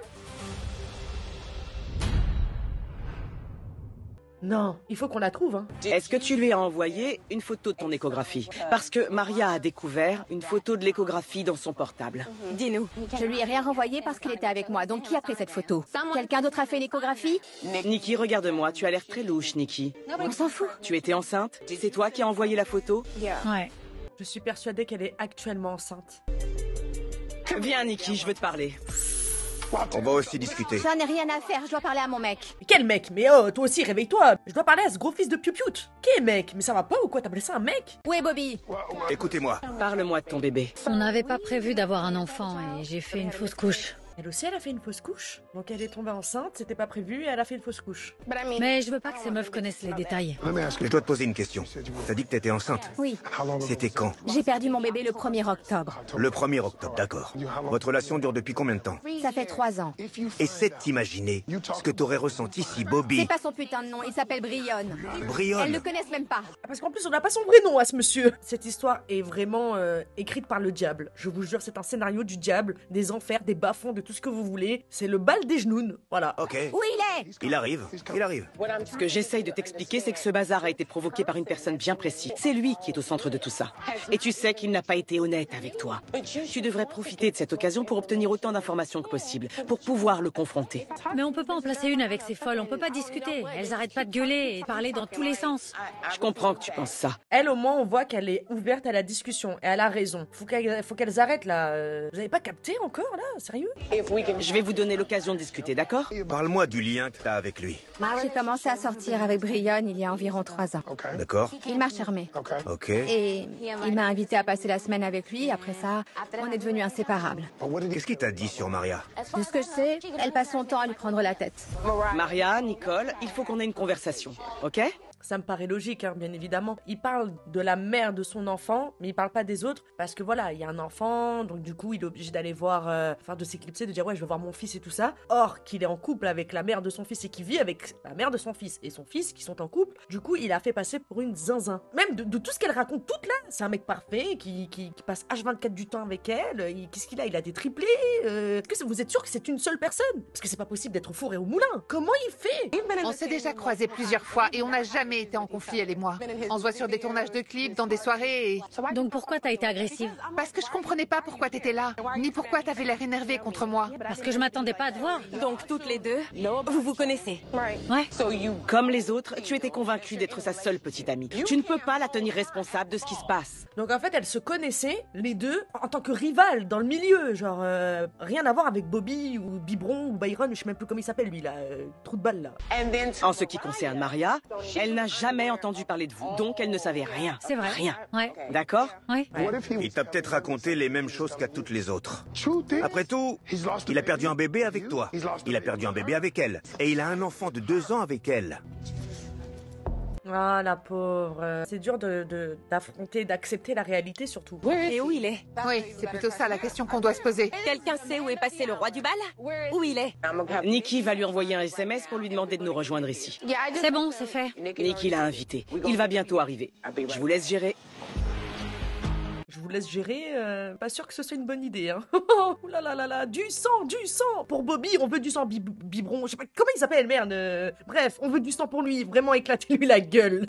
Non, il faut qu'on la trouve, hein. Est-ce que tu lui as envoyé une photo de ton échographie? Parce que Maria a découvert une photo de l'échographie dans son portable. Dis-nous. Je lui ai rien renvoyé parce qu'il était avec moi, donc qui a pris cette photo? Quelqu'un d'autre a fait une échographie? Nikki, regarde-moi, tu as l'air très louche, Nikki. On s'en fout. Tu étais enceinte? C'est toi qui as envoyé la photo? Ouais. Je suis persuadée qu'elle est actuellement enceinte. Viens, Nikki, je veux te parler. On va aussi discuter. J'en ai rien à faire, je dois parler à mon mec. Mais quel mec? Mais oh, toi aussi, réveille-toi. Je dois parler à ce gros fils de piou-piout. Quel mec? Mais ça va pas ou quoi? T'appelais ça un mec? Où est Bobby? Écoutez-moi. Parle-moi de ton bébé. On n'avait pas prévu d'avoir un enfant et j'ai fait une fausse couche. Elle aussi, elle a fait une fausse couche. Donc elle est tombée enceinte, c'était pas prévu, et elle a fait une fausse couche. Mais je veux pas que ces meufs connaissent les détails. Je dois te poser une question. T'as dit que t'étais enceinte? Oui. C'était quand? J'ai perdu mon bébé le 1er octobre. Le 1er octobre, d'accord. Votre relation dure depuis combien de temps? Ça fait 3 ans. Essaie de t'imaginer ce que t'aurais ressenti si Bobby... C'est pas son putain de nom, il s'appelle Brionne. Elles Brionne. ne connaissent même pas. Parce qu'en plus, on n'a pas son vrai nom à ce monsieur. Cette histoire est vraiment écrite par le diable. Je vous jure, c'est un scénario du diable, des enfers, des bas-fonds, de tout ce que vous voulez. C'est le bal des genoux, voilà. Ok. Où il est? Il arrive. Il arrive. Ce que j'essaye de t'expliquer, c'est que ce bazar a été provoqué par une personne bien précise. C'est lui qui est au centre de tout ça. Et tu sais qu'il n'a pas été honnête avec toi. Tu devrais profiter de cette occasion pour obtenir autant d'informations que possible, pour pouvoir le confronter. Mais on peut pas en placer une avec ces folles, on peut pas discuter. Elles arrêtent pas de gueuler et parler dans tous les sens. Je comprends que tu penses ça. Elle, au moins, on voit qu'elle est ouverte à la discussion. Et elle a raison. Faut qu'elles arrêtent, là. Vous avez pas capté encore, là? Sérieux? Je vais vous donner l'occasion de discuter, d'accord? Parle-moi du lien que t'as avec lui. J'ai commencé à sortir avec Brionne il y a environ 3 ans. D'accord? Il m'a charmé. Ok. Et il m'a invité à passer la semaine avec lui. Après ça, on est devenus inséparables. Qu'est-ce qu'il t'a dit sur Maria? De ce que je sais, elle passe son temps à lui prendre la tête. Maria, Nicole, il faut qu'on ait une conversation, ok? Ça me paraît logique, hein, bien évidemment. Il parle de la mère de son enfant, mais il parle pas des autres, parce que voilà, il y a un enfant, donc du coup, il est obligé d'aller voir, enfin, de s'éclipser, de dire ouais, je veux voir mon fils et tout ça. Or, qu'il est en couple avec la mère de son fils et qu'il vit avec la mère de son fils et son fils qui sont en couple, du coup, il a fait passer pour une zinzin. Même de tout ce qu'elle raconte toute là, c'est un mec parfait qui passe H24 du temps avec elle. Qu'est-ce qu'il a? Il a des triplés. Est-ce que vous êtes sûr que c'est une seule personne? Parce que c'est pas possible d'être au four et au moulin. Comment il fait? On s'est déjà croisés plusieurs fois et on n'a jamais été en conflit, elle et moi. On se voit sur des tournages de clips, dans des soirées et... Donc pourquoi t'as été agressive? Parce que je comprenais pas pourquoi t'étais là, ni pourquoi t'avais l'air énervé contre moi. Parce que je m'attendais pas à te voir. Donc toutes les deux, vous vous connaissez. Ouais. Comme les autres, tu étais convaincue d'être sa seule petite amie. Tu ne peux pas la tenir responsable de ce qui se passe. Donc en fait, elles se connaissaient, les deux, en tant que rivales dans le milieu. Genre, rien à voir avec Bobby ou Biberon ou Byron, je sais même plus comment il s'appelle lui là, trou de balle là. En ce qui concerne Maria, elle n'a jamais entendu parler de vous, donc elle ne savait rien. C'est vrai. Rien. Ouais. D'accord? Ouais. Il t'a peut-être raconté les mêmes choses qu'à toutes les autres. Après tout, il a perdu un bébé avec toi. Il a perdu un bébé avec elle. Et il a un enfant de 2 ans avec elle. Ah, la pauvre. C'est dur d'affronter, d'accepter la réalité surtout. Et où il est? Oui, c'est plutôt ça la question qu'on doit se poser. Quelqu'un sait où est passé le roi du bal? Où il est? Nikki va lui envoyer un SMS pour lui demander de nous rejoindre ici. C'est bon, c'est fait. Nikki l'a invité. Il va bientôt arriver. Je vous laisse gérer. Je vous laisse gérer, pas sûr que ce soit une bonne idée, hein. Ouh là là là là, du sang! Pour Bobby, on veut du sang, Biberon, je sais pas, comment il s'appelle, merde. Bref, on veut du sang pour lui, vraiment éclatez-lui la gueule.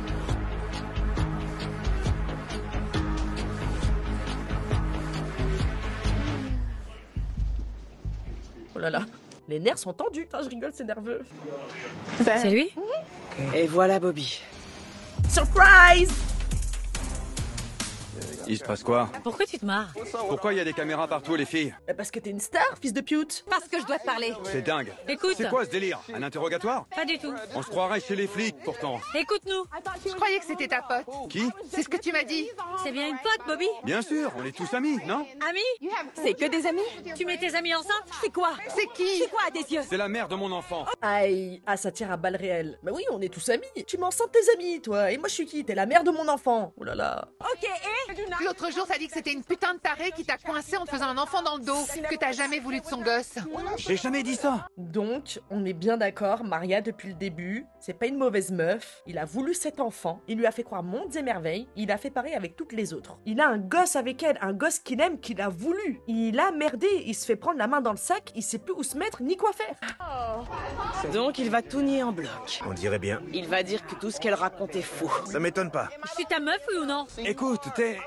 Oh là là, les nerfs sont tendus, putain, je rigole, c'est nerveux. C'est lui? Et voilà Bobby. Surprise! Il se passe quoi? Pourquoi tu te marres? Pourquoi il y a des caméras partout, les filles? Parce que t'es une star, fils de pute. Parce que je dois te parler. C'est dingue. Écoute. C'est quoi ce délire? Un interrogatoire? Pas du tout. On se croirait chez les flics, pourtant. Écoute-nous. Je croyais que c'était ta pote. Qui? C'est ce que tu m'as dit. C'est bien une pote, Bobby? Bien sûr, on est tous amis, non? Amis? C'est que des amis. Tu mets tes amis enceintes? C'est quoi? C'est qui? C'est quoi à tes yeux? C'est la mère de mon enfant. Aïe, ah ça tire à balles réelles. Bah oui, on est tous amis. Tu m'enceintes tes amis, toi. Et moi je suis qui? T'es la mère de mon enfant. Oh là là. Ok, et? L'autre jour, t'as dit que c'était une putain de tarée qui t'a coincé en te faisant un enfant dans le dos, que t'as jamais voulu de son gosse. J'ai jamais dit ça. Donc, on est bien d'accord, Maria, depuis le début, c'est pas une mauvaise meuf. Il a voulu cet enfant. Il lui a fait croire mondes et merveilles. Il a fait pareil avec toutes les autres. Il a un gosse avec elle, un gosse qu'il aime, qu'il a voulu. Il a merdé. Il se fait prendre la main dans le sac. Il sait plus où se mettre ni quoi faire. Donc il va tout nier en bloc. On dirait bien. Il va dire que tout ce qu'elle raconte est faux. Ça m'étonne pas. Je suis ta meuf, oui ou non? Écoute, t'es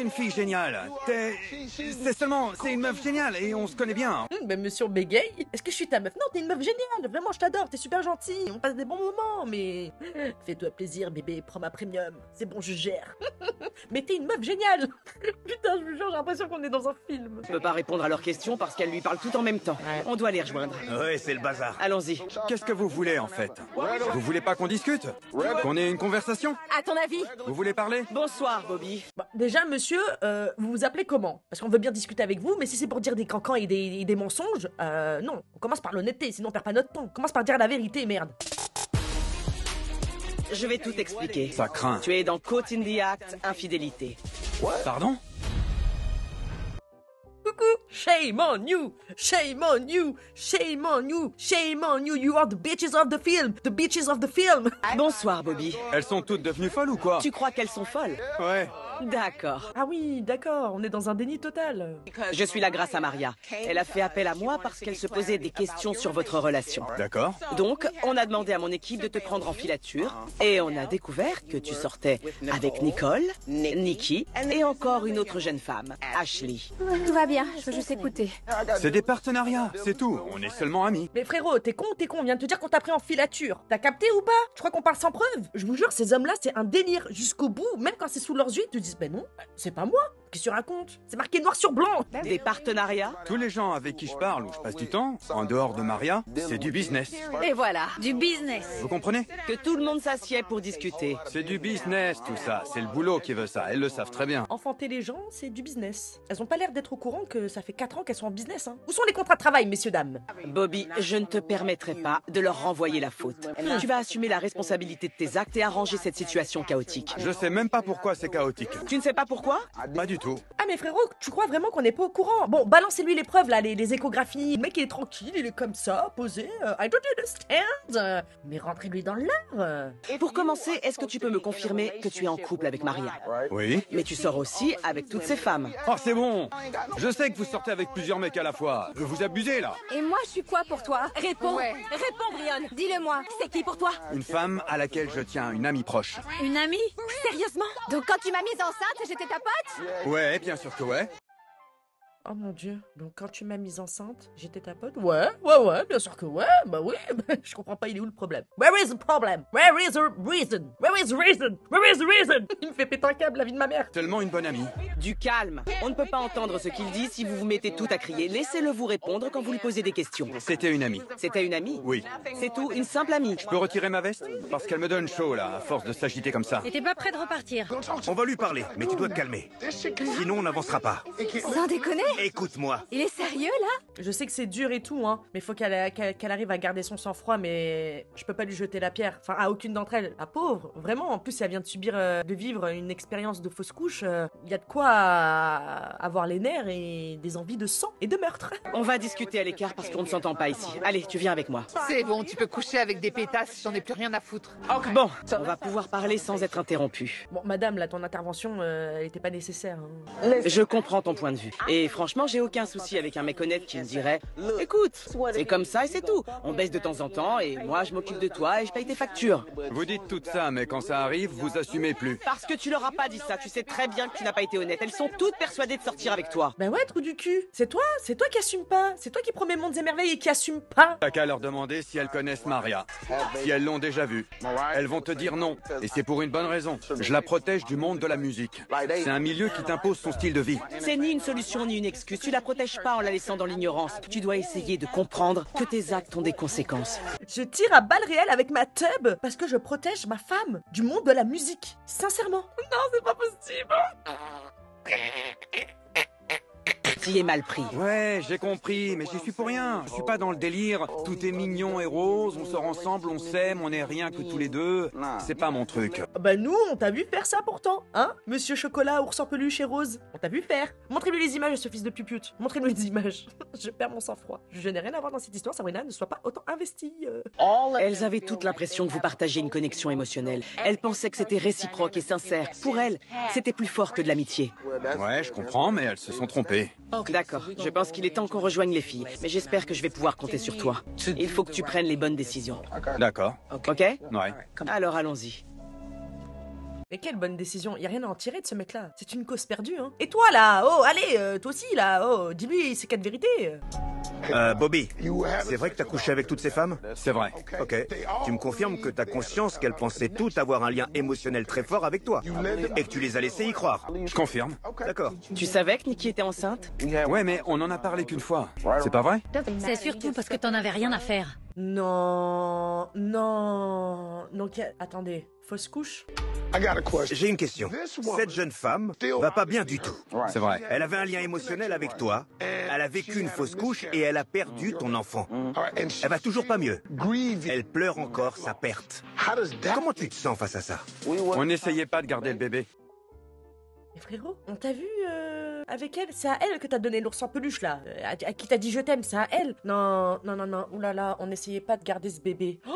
une fille géniale. C'est une meuf géniale et on se connaît bien. Ben monsieur bégaye. Est-ce que je suis ta meuf? Non, t'es une meuf géniale. Vraiment, je t'adore. T'es super gentille. On passe des bons moments, mais fais-toi plaisir, bébé. Prends ma premium. C'est bon, je gère. Mais t'es une meuf géniale. Putain, je vous jure, j'ai l'impression qu'on est dans un film. Je peux pas répondre à leurs questions parce qu'elles lui parlent tout en même temps. Ouais. On doit les rejoindre. Ouais, c'est le bazar. Allons-y. Qu'est-ce que vous voulez en fait? Vous voulez pas qu'on discute? Qu'on ait une conversation? À ton avis? Vous voulez parler? Bonsoir, Bobby. Bah, déjà, monsieur, vous vous appelez comment? Parce qu'on veut bien discuter avec vous, mais si c'est pour dire des cancans et des mensonges, non. On commence par l'honnêteté, sinon on perd pas notre temps. On commence par dire la vérité, merde. Je vais tout expliquer. Ça craint. Tu es dans Caught in the Act, infidélité. Pardon? Coucou! Shame on you! Shame on you! Shame on you! Shame on you! You are the bitches of the film! The bitches of the film! Bonsoir, Bobby. Elles sont toutes devenues folles ou quoi? Tu crois qu'elles sont folles? Ouais. D'accord. Ah oui, d'accord, on est dans un déni total. Je suis là grâce à Maria. Elle a fait appel à moi parce qu'elle se posait des questions sur votre relation. D'accord. Donc, on a demandé à mon équipe de te prendre en filature et on a découvert que tu sortais avec Nicole, Nikki et encore une autre jeune femme, Ashley. Tout va bien, je veux juste écouter. C'est des partenariats, c'est tout. On est seulement amis. Mais frérot, t'es con ou t'es con? On vient de te dire qu'on t'a pris en filature. T'as capté ou pas? Je crois qu'on parle sans preuve. Je vous jure, ces hommes-là, c'est un délire jusqu'au bout. Même quand c'est sous leurs yeux, ils te disent, ben non, c'est pas moi. Qu'est-ce que tu racontes? C'est marqué noir sur blanc. Des partenariats? Tous les gens avec qui je parle ou je passe du temps, en dehors de Maria, c'est du business. Et voilà. Du business. Vous comprenez? Que tout le monde s'assied pour discuter. C'est du business tout ça. C'est le boulot qui veut ça. Elles le savent très bien. Enfanter les gens, c'est du business. Elles ont pas l'air d'être au courant que ça fait 4 ans qu'elles sont en business, hein. Où sont les contrats de travail, messieurs, dames? Bobby, je ne te permettrai pas de leur renvoyer la faute. Tu vas assumer la responsabilité de tes actes et arranger cette situation chaotique. Je sais même pas pourquoi c'est chaotique. Tu ne sais pas pourquoi? Pas du tout. Ah mais frérot, tu crois vraiment qu'on n'est pas au courant? Bon, balancez-lui les preuves là, les échographies. Le mec il est tranquille, il est comme ça, posé. I don't understand. Mais rentrez-lui dans l'art. Pour commencer, est-ce que tu peux me confirmer que tu es en couple avec Maria? Oui. Mais tu sors aussi avec toutes ces femmes. Oh, c'est bon. Je sais que vous sortez avec plusieurs mecs à la fois. Vous abusez là. Et moi, je suis quoi pour toi? Réponds. Ouais. Réponds, Brianne. Dis-le-moi. C'est qui pour toi? Une femme à laquelle je tiens, une amie proche. Une amie? Sérieusement? Donc quand tu m'as mise enceinte, j'étais ta pote? Ouais, bien sûr que ouais. Oh mon dieu, donc quand tu m'as mise enceinte, j'étais ta pote? Ouais, bien sûr que ouais, bah oui, je comprends pas, il est où le problème? Where is the problem? Where is the reason? Where is the reason? Where is the reason? Il me fait péter un câble, la vie de ma mère. Tellement une bonne amie. Du calme. On ne peut pas entendre ce qu'il dit si vous vous mettez tout à crier. Laissez-le vous répondre quand vous lui posez des questions. C'était une amie. C'était une amie? Oui. C'est tout, une simple amie. Je peux retirer ma veste? Parce qu'elle me donne chaud là, à force de s'agiter comme ça. Et t'es pas prêt de repartir? On va lui parler, mais tu dois te calmer. Sinon, on n'avancera pas. Sans déconner? Écoute-moi. Il est sérieux, là? Je sais que c'est dur et tout, hein, mais faut qu'elle arrive à garder son sang-froid, mais je peux pas lui jeter la pierre. Enfin, à aucune d'entre elles. La pauvre, vraiment, en plus, si elle vient de vivre une expérience de fausse couche, il y a de quoi avoir les nerfs et des envies de sang et de meurtre. On va discuter à l'écart parce qu'on ne s'entend pas ici. Allez, tu viens avec moi. C'est bon, tu peux coucher avec des pétasses, j'en ai plus rien à foutre. Bon, on va pouvoir parler sans être interrompu. Bon, madame, là, ton intervention, elle était pas nécessaire. Hein. Je comprends ton point de vue. Et franchement, franchement, j'ai aucun souci avec un mec honnête qui me dirait « Écoute, c'est comme ça et c'est tout. On baisse de temps en temps et moi, je m'occupe de toi et je paye tes factures. » Vous dites tout ça, mais quand ça arrive, vous assumez plus. Parce que tu leur as pas dit ça. Tu sais très bien que tu n'as pas été honnête. Elles sont toutes persuadées de sortir avec toi. Bah ouais, trou du cul. C'est toi qui assume pas. C'est toi qui promets mondes et merveilles et qui assume pas. T'as qu'à leur demander si elles connaissent Maria. Si elles l'ont déjà vue. Elles vont te dire non. Et c'est pour une bonne raison. Je la protège du monde de la musique. C'est un milieu qui t'impose son style de vie. C'est ni une solution ni une excuse. Tu la protèges pas en la laissant dans l'ignorance. Tu dois essayer de comprendre que tes actes ont des conséquences. Je tire à balles réelles avec ma tub parce que je protège ma femme du monde de la musique. Sincèrement. Non, c'est pas possible. T'y es mal pris. Ouais, j'ai compris, mais j'y suis pour rien. Je suis pas dans le délire. Tout est mignon et rose, on sort ensemble, on s'aime, on est rien que tous les deux. C'est pas mon truc. Bah nous, on t'a vu faire ça pourtant, hein, Monsieur Chocolat, ours en peluche et rose. On t'a vu faire. Montrez-lui les images, ce fils de pupute. Montrez-lui les images. Je perds mon sang-froid. Je n'ai rien à voir dans cette histoire, Sabrina, ne sois pas autant investie. Elles avaient toute l'impression que vous partagiez une connexion émotionnelle. Elles pensaient que c'était réciproque et sincère. Pour elles, c'était plus fort que de l'amitié. Ouais, je comprends, mais elles se sont trompées. D'accord, je pense qu'il est temps qu'on rejoigne les filles, mais j'espère que je vais pouvoir compter sur toi. Il faut que tu prennes les bonnes décisions. D'accord. Ok? Ouais. Alors allons-y. Mais quelle bonne décision, y a rien à en tirer de ce mec-là. C'est une cause perdue, hein. Et toi là, oh, allez, toi aussi là, oh, dis-lui ces 4 vérités. Bobby, c'est vrai que t'as couché avec toutes ces femmes? C'est vrai. Ok. Tu me confirmes que t'as conscience qu'elles pensaient toutes avoir un lien émotionnel très fort avec toi et que tu les as laissées y croire? Je confirme. D'accord. Tu savais que Nikki était enceinte? Ouais, mais on en a parlé qu'une fois. C'est pas vrai? C'est surtout parce que t'en avais rien à faire. Non, non. Donc, attendez, fausse couche? J'ai une question. Cette jeune femme va pas bien du tout. C'est vrai. Elle avait un lien émotionnel avec toi, elle a vécu une fausse couche et elle a perdu ton enfant. Elle va toujours pas mieux. Elle pleure encore sa perte. Comment tu te sens face à ça? On n'essayait pas de garder le bébé. Mais frérot, on t'a vu avec elle? C'est à elle que t'as donné l'ours en peluche là. À qui t'as dit je t'aime, c'est à elle. Non, non, non, non, oulala, on n'essayait pas de garder ce bébé. Oh,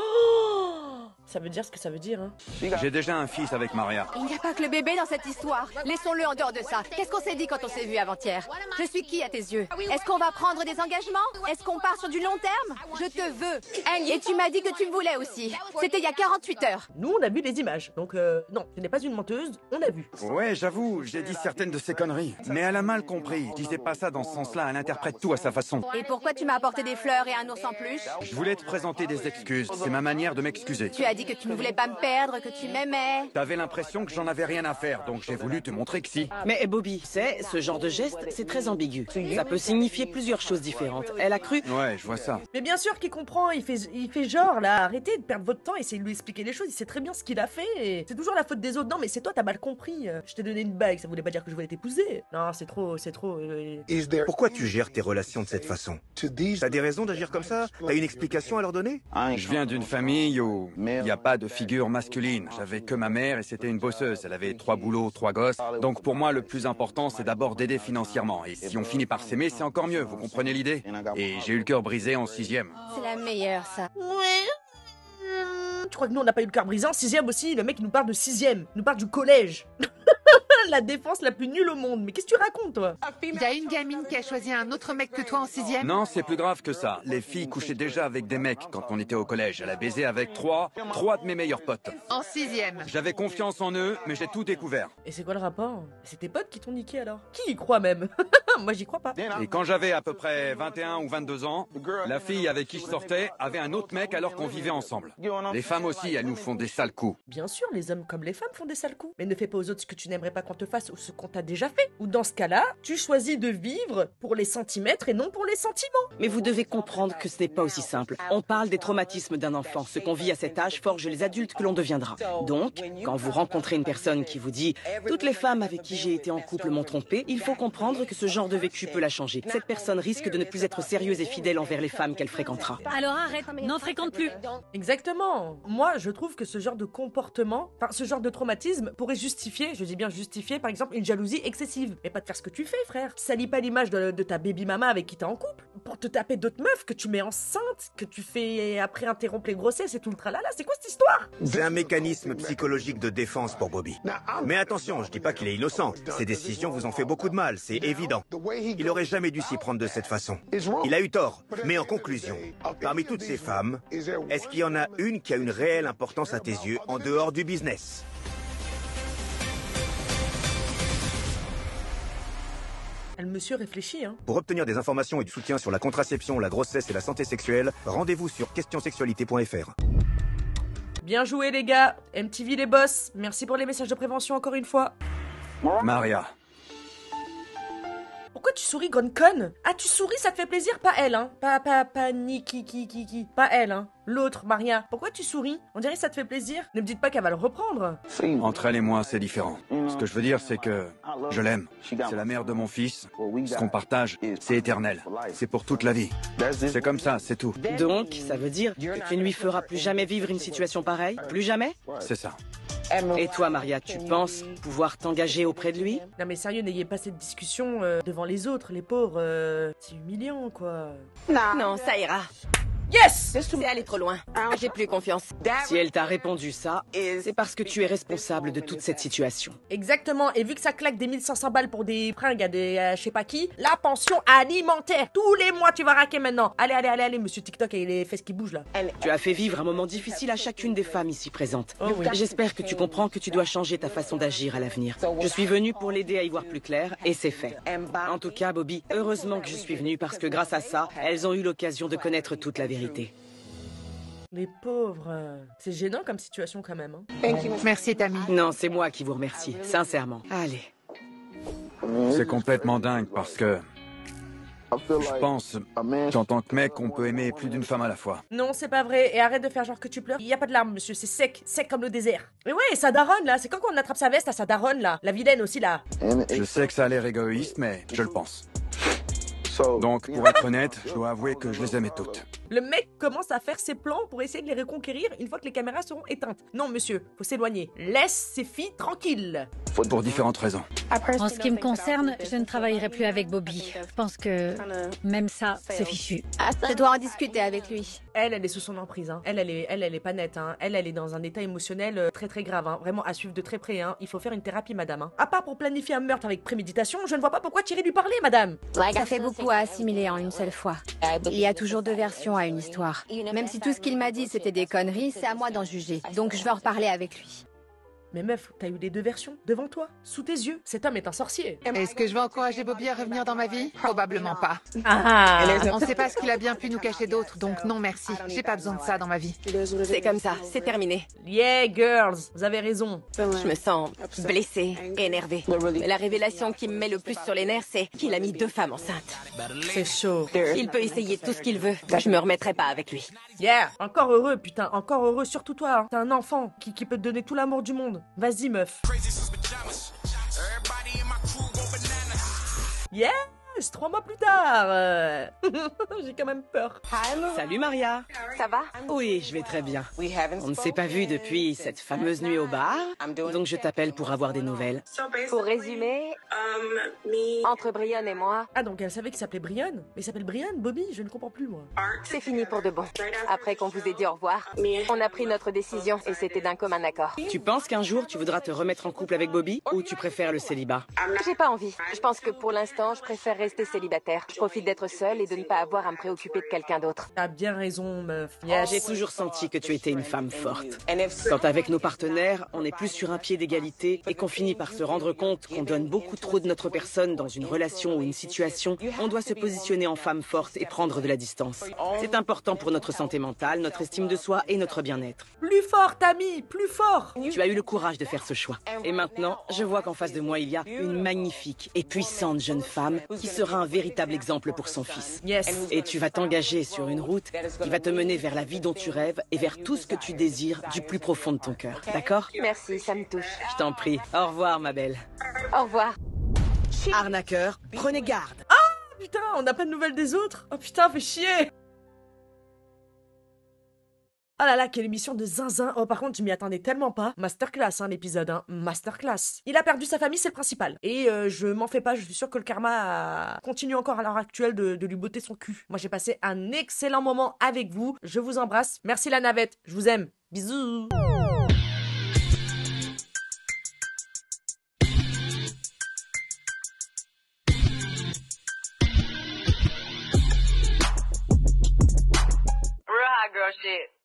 ça veut dire ce que ça veut dire, hein. J'ai déjà un fils avec Maria. Il n'y a pas que le bébé dans cette histoire. Laissons-le en dehors de ça. Qu'est-ce qu'on s'est dit quand on s'est vu avant-hier? Je suis qui à tes yeux? Est-ce qu'on va prendre des engagements? Est-ce qu'on part sur du long terme? Je te veux. Et tu m'as dit que tu me voulais aussi. C'était il y a 48 heures. Nous, on a vu les images. Donc, non, ce n'est pas une menteuse, on a vu. Ouais, j'avoue, j'ai dit certaines de ces conneries. Mais elle a mal compris. Je disais pas ça dans ce sens-là, elle interprète tout à sa façon. Et pourquoi tu m'as apporté des fleurs et un ours en peluche? Je voulais te présenter des excuses. C'est ma manière de m'excuser. Tu as dit que tu ne voulais pas me perdre, que tu m'aimais. T'avais l'impression que j'en avais rien à faire, donc j'ai voulu te montrer que si. Mais Bobby, c'est ce genre de geste, c'est très ambigu. Ça peut signifier plusieurs choses différentes. Elle a cru... Ouais, je vois ça. Mais bien sûr qu'il comprend, il fait genre là, arrêtez de perdre votre temps, essayez de lui expliquer les choses, il sait très bien ce qu'il a fait et c'est toujours la faute des autres. Non mais c'est toi, t'as mal compris. Je t'ai donné une bague, ça voulait pas dire que je voulais t'épouser. Non, c'est trop. Pourquoi tu gères tes relations de cette façon? T'as des raisons d'agir comme ça? T'as une explication à leur donner? Je viens d'une famille où il n'y a pas de figure masculine. J'avais que ma mère et c'était une bosseuse. Elle avait 3 boulots, 3 gosses. Donc pour moi, le plus important, c'est d'abord d'aider financièrement. Et si on finit par s'aimer, c'est encore mieux. Vous comprenez l'idée? Et j'ai eu le cœur brisé en 6e. C'est la meilleure, ça. Ouais. Tu crois que nous on n'a pas eu le cœur brisé en 6e aussi? Le mec il nous parle de 6e, il nous parle du collège. La défense la plus nulle au monde. Mais qu'est-ce que tu racontes, toi? Il y a une gamine qui a choisi un autre mec que toi en 6e? Non, c'est plus grave que ça. Les filles couchaient déjà avec des mecs quand on était au collège. Elle a baisé avec 3 de mes meilleurs potes. En 6e. J'avais confiance en eux, mais j'ai tout découvert. Et c'est quoi le rapport? C'est tes potes qui t'ont niqué alors? Qui y croit même? Moi j'y crois pas. Et quand j'avais à peu près 21 ou 22 ans, la fille avec qui je sortais avait un autre mec alors qu'on vivait ensemble. Les femmes aussi, elles nous font des sales coups. Bien sûr, les hommes comme les femmes font des sales coups. Mais ne fais pas aux autres ce que tu n'aimerais pas qu'on te fasse ou ce qu'on t'a déjà fait. Ou dans ce cas-là, tu choisis de vivre pour les centimètres et non pour les sentiments. Mais vous devez comprendre que ce n'est pas aussi simple. On parle des traumatismes d'un enfant. Ce qu'on vit à cet âge forge les adultes que l'on deviendra. Donc, quand vous rencontrez une personne qui vous dit « Toutes les femmes avec qui j'ai été en couple m'ont trompé », il faut comprendre que ce genre de vécu peut la changer. Cette personne risque de ne plus être sérieuse et fidèle envers les femmes qu'elle fréquentera. Alors arrête, n'en fréquente plus. Exactement. Moi, je trouve que ce genre de comportement, enfin ce genre de traumatisme pourrait justifier, je dis bien justifier, par exemple une jalousie excessive. Mais pas de faire ce que tu fais, frère. Salis pas l'image de ta baby mama avec qui t'es en couple. pour te taper d'autres meufs, que tu mets enceinte, que tu fais après interrompre les grossesses et tout le tralala. C'est quoi cette histoire? C'est un mécanisme psychologique de défense pour Bobby. Mais attention, je dis pas qu'il est innocent. Ses décisions vous ont fait beaucoup de mal, c'est évident. Il aurait jamais dû s'y prendre de cette façon. Il a eu tort. Mais en conclusion, parmi toutes ces femmes, est-ce qu'il y en a une qui a une réelle importance à tes yeux en dehors du business? Le monsieur réfléchit, hein. Pour obtenir des informations et du soutien sur la contraception, la grossesse et la santé sexuelle, rendez-vous sur questionsexualité.fr. Bien joué les gars, MTV les boss, merci pour les messages de prévention encore une fois. Maria. Pourquoi tu souris, grande conne? Ah, tu souris, ça te fait plaisir? Pas elle, hein. Pas Niki. Pas elle, hein. L'autre, Maria. Pourquoi tu souris? On dirait que ça te fait plaisir. Ne me dites pas qu'elle va le reprendre. Entre elle et moi, c'est différent. Ce que je veux dire, c'est que je l'aime. C'est la mère de mon fils. Ce qu'on partage, c'est éternel. C'est pour toute la vie. C'est comme ça, c'est tout. Donc, ça veut dire que tu ne lui feras plus jamais vivre une situation pareille? Plus jamais? C'est ça. Et toi, Maria, tu penses pouvoir t'engager auprès de lui? Non mais sérieux, n'ayez pas cette discussion devant les autres, les pauvres. C'est humiliant, quoi. Non, ça ira. Yes! C'est aller trop loin. J'ai plus confiance. Si elle t'a répondu ça, c'est parce que tu es responsable de toute cette situation. Exactement, et vu que ça claque des 1500 balles pour des fringues à des je sais pas qui, la pension alimentaire, tous les mois tu vas raquer maintenant. Allez, monsieur TikTok et les fesses qui bougent là. Tu as fait vivre un moment difficile à chacune des femmes ici présentes. Oh oui. J'espère que tu comprends que tu dois changer ta façon d'agir à l'avenir. Je suis venue pour l'aider à y voir plus clair, et c'est fait. En tout cas, Bobby, heureusement que je suis venue parce que grâce à ça, elles ont eu l'occasion de connaître toute la vérité. Les pauvres. C'est gênant comme situation quand même. Hein. Merci, Tammy. Non, c'est moi qui vous remercie, sincèrement. Allez. C'est complètement dingue parce que je pense qu'en tant que mec, on peut aimer plus d'une femme à la fois. Non, c'est pas vrai. Et arrête de faire genre que tu pleures. Il y a pas de larmes, monsieur. C'est sec. Sec comme le désert. Mais ouais, sa daronne, là. C'est quand on attrape sa veste à sa daronne, là. La vilaine aussi, là. Je sais que ça a l'air égoïste, mais je le pense. Donc, pour être honnête, je dois avouer que je les aimais toutes. Le mec commence à faire ses plans pour essayer de les reconquérir une fois que les caméras seront éteintes. Non, monsieur, faut s'éloigner. Laisse ces filles tranquilles. Pour différentes raisons. En ce qui me concerne, je ne travaillerai plus avec Bobby. Je pense que même ça, c'est fichu. Je dois en discuter avec lui. Elle est sous son emprise. Hein. Elle est pas nette. Hein. Elle est dans un état émotionnel très très grave. Hein. Vraiment à suivre de très près. Hein. Il faut faire une thérapie, madame. Hein. À part pour planifier un meurtre avec préméditation, je ne vois pas pourquoi tirer lui parler, madame. Ça fait beaucoup à assimiler en une seule fois. Il y a toujours deux versions à une histoire. Même si tout ce qu'il m'a dit c'était des conneries, c'est à moi d'en juger. Donc je vais en reparler avec lui. Mais meuf, t'as eu les deux versions, devant toi, sous tes yeux. Cet homme est un sorcier. Est-ce que je vais encourager Bobby à revenir dans ma vie? Probablement pas. On ne sait pas ce qu'il a bien pu nous cacher d'autre, donc non merci. J'ai pas besoin de ça dans ma vie. C'est comme ça, c'est terminé. Yeah, girls, vous avez raison. Je me sens blessée, énervée. Mais la révélation qui me met le plus sur les nerfs, c'est qu'il a mis 2 femmes enceintes. C'est chaud. Il peut essayer tout ce qu'il veut. Je me remettrai pas avec lui. Yeah, encore heureux, putain, encore heureux, surtout toi. Hein. T'es un enfant qui peut te donner tout l'amour du monde. Vas-y, meuf. Yes, 3 mois plus tard. J'ai quand même peur. Salut Maria. Ça va? Oui, je vais très bien. On ne s'est pas vu depuis cette fameuse nuit au bar, donc je t'appelle pour avoir des nouvelles. Pour résumer, entre Brian et moi, Ah, donc elle savait qu'il s'appelait Brian? Mais il s'appelle Brian, Bobby? Je ne comprends plus, moi. c'est fini pour de bon. Après qu'on vous ait dit au revoir, on a pris notre décision et c'était d'un commun accord. Tu penses qu'un jour tu voudras te remettre en couple avec Bobby ou tu préfères le célibat? J'ai pas envie. Je pense que pour l'instant, je préfère rester célibataire. Je profite d'être seule et de ne pas avoir à me préoccuper de quelqu'un d'autre. T'as bien raison, meuf. J'ai toujours senti que tu étais une femme forte. Quand avec nos partenaires, on n'est plus sur un pied d'égalité et qu'on finit par se rendre compte qu'on donne beaucoup trop de notre personne dans une relation ou une situation, on doit se positionner en femme forte et prendre de la distance. C'est important pour notre santé mentale, notre estime de soi et notre bien-être. Plus fort, Tammy, plus fort. Tu as eu le courage de faire ce choix. Et maintenant, je vois qu'en face de moi, il y a une magnifique et puissante jeune femme qui sera un véritable exemple pour son fils. Yes. Et tu vas t'engager sur une route qui va te mener vers la vie dont tu rêves et vers tout ce que tu désires du plus profond de ton cœur. D'accord? Merci, ça me touche. Je t'en prie. Au revoir, ma belle. Au revoir. Arnaqueur, prenez garde. Putain, on n'a pas de nouvelles des autres. Oh putain, fais chier. Oh là là, quelle émission de zinzin. Oh, par contre, je m'y attendais tellement pas. Masterclass, hein, l'épisode, hein. Masterclass. Il a perdu sa famille, c'est le principal. Et je m'en fais pas, je suis sûre que le karma continue encore à l'heure actuelle de lui botter son cul. Moi, j'ai passé un excellent moment avec vous. Je vous embrasse. Merci la navette. Je vous aime. Bisous. Real hot girl shit.